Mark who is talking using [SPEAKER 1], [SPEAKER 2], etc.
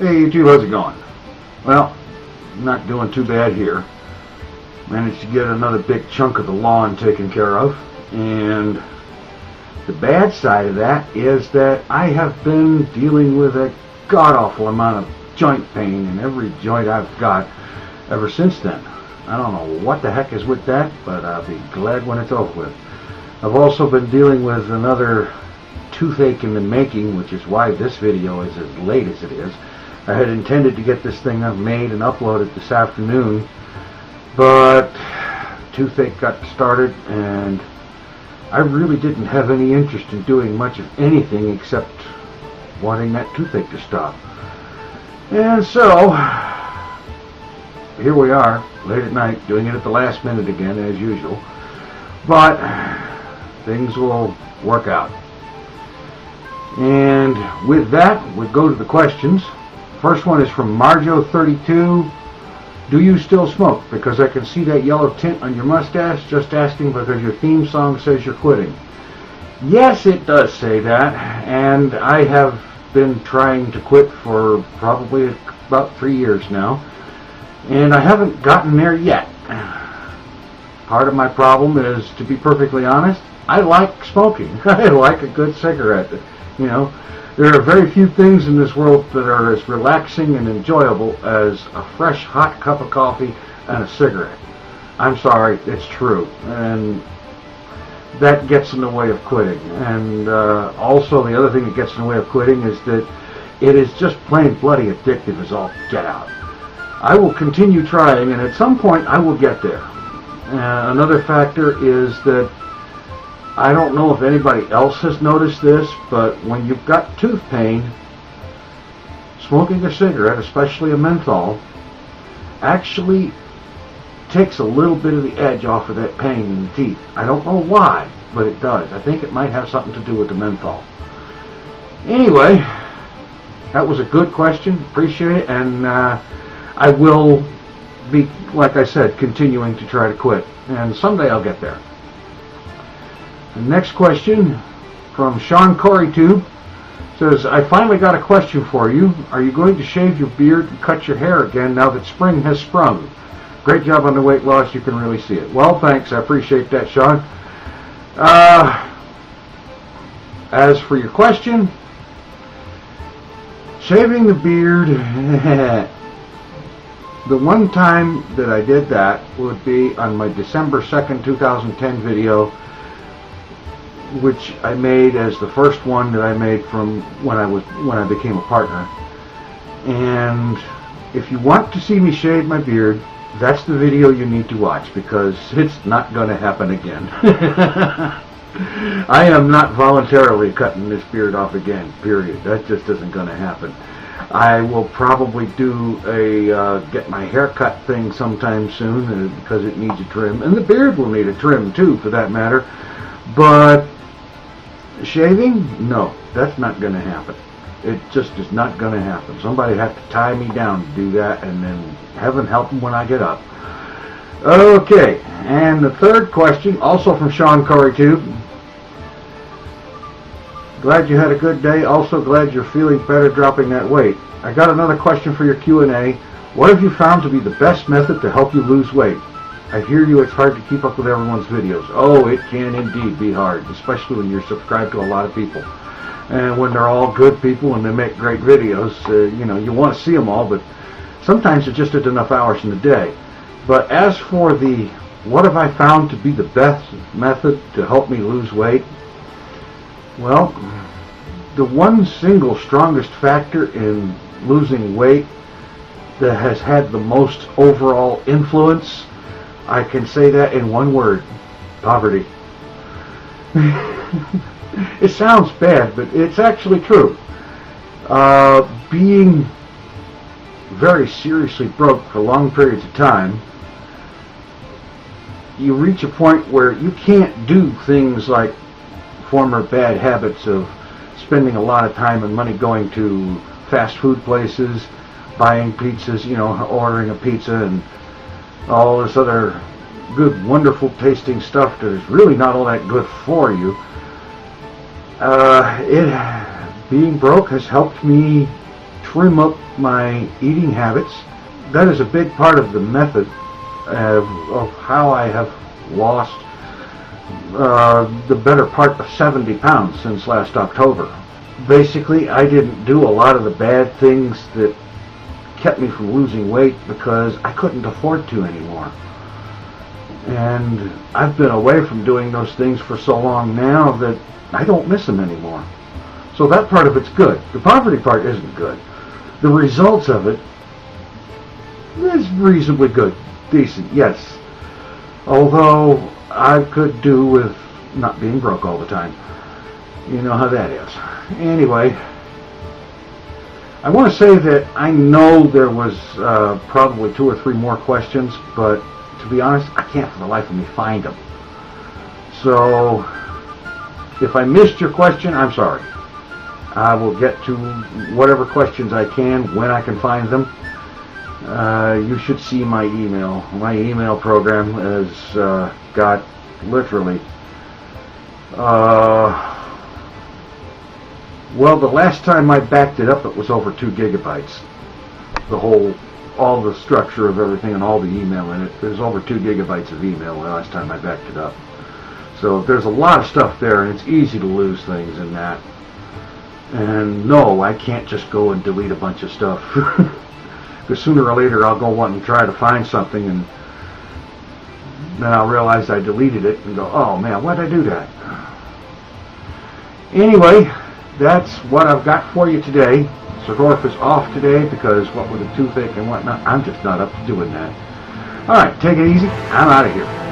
[SPEAKER 1] Hey YouTube, how's it going? Well, not doing too bad here. Managed to get another big chunk of the lawn taken care of, and the bad side of that is that I have been dealing with a god-awful amount of joint pain in every joint I've got ever since then. I don't know what the heck is with that, but I'll be glad when it's over with. I've also been dealing with another toothache in the making, which is why this video is as late as it is. I had intended to get this thing made and uploaded this afternoon, but toothache got started and I really didn't have any interest in doing much of anything except wanting that toothache to stop. And so here we are, late at night, doing it at the last minute again, as usual. But things will work out. And with that, we'll go to the questions. First one is from Marjo32. Do you still smoke? Because I can see that yellow tint on your mustache. Just asking because your theme song says you're quitting. Yes, it does say that. And I have been trying to quit for probably about 3 years now. And I haven't gotten there yet. Part of my problem is, to be perfectly honest, I like smoking. I like a good cigarette. You know, there are very few things in this world that are as relaxing and enjoyable as a fresh, hot cup of coffee and a cigarette. I'm sorry, it's true. And that gets in the way of quitting. And also the other thing that gets in the way of quitting is that it is just plain bloody addictive as all get out. I will continue trying, and at some point I will get there. Another factor is that I don't know if anybody else has noticed this, but when you've got tooth pain, smoking a cigarette, especially a menthol, actually takes a little bit of the edge off of that pain in the teeth. I don't know why, but it does. I think it might have something to do with the menthol. Anyway, that was a good question. Appreciate it. And I will be, like I said, continuing to try to quit. And someday I'll get there. The next question from Sean CoreyTube says, I finally got a question for you. Are you going to shave your beard and cut your hair again now that spring has sprung? Great job on the weight loss. You can really see it. Well, thanks. I appreciate that, Sean. As for your question, shaving the beard, the one time that I did that would be on my December 2nd, 2010 video, which I made as the first one that I made from when I became a partner. And if you want to see me shave my beard, that's the video you need to watch, because it's not going to happen again. I am not voluntarily cutting this beard off again, period. That just isn't going to happen. I will probably do a get my hair cut thing sometime soon, because it needs a trim, and the beard will need a trim too, for that matter. But shaving, no, that's not going to happen. It just is not going to happen. Somebody has to tie me down to do that, and then heaven help them when I get up. Okay, and the third question, also from Sean CoreyTube. Glad you had a good day. Also glad you're feeling better dropping that weight. I got another question for your Q&A. What have you found to be the best method to help you lose weight? I hear you, it's hard to keep up with everyone's videos. Oh, it can indeed be hard, especially when you're subscribed to a lot of people. And when they're all good people and they make great videos, you know, you want to see them all, but sometimes it just isn't enough hours in the day. But as for the, what have I found to be the best method to help me lose weight? Well, the one single strongest factor in losing weight that has had the most overall influence, I can say that in one word: poverty. It sounds bad, but it's actually true. Being very seriously broke for long periods of time, you reach a point where you can't do things like former bad habits of spending a lot of time and money going to fast food places, buying pizzas, you know, ordering a pizza and all this other good, wonderful tasting stuff that is really not all that good for you. Being broke has helped me trim up my eating habits. That is a big part of the method of how I have lost the better part of 70 pounds since last October. Basically, I didn't do a lot of the bad things that kept me from losing weight because I couldn't afford to anymore. And I've been away from doing those things for so long now that I don't miss them anymore. So that part of it's good. The poverty part isn't good. The results of it is reasonably good. Decent, yes. Although I could do with not being broke all the time. You know how that is. Anyway, I want to say that I know there was probably 2 or 3 more questions, but to be honest, I can't for the life of me find them. So, if I missed your question, I'm sorry. I will get to whatever questions I can when I can find them. You should see my email. My email program has got literally well, the last time I backed it up, it was over 2 gigabytes. All the structure of everything and all the email in it. There's over 2 gigabytes of email the last time I backed it up. So there's a lot of stuff there, and it's easy to lose things in that. And no, I can't just go and delete a bunch of stuff. Because sooner or later I'll go on and try to find something, and then I'll realize I deleted it and go, oh man, why'd I do that? Anyway, that's what I've got for you today. Sir Dorf is off today because what with the toothache and whatnot, I'm just not up to doing that. Alright, take it easy. I'm out of here.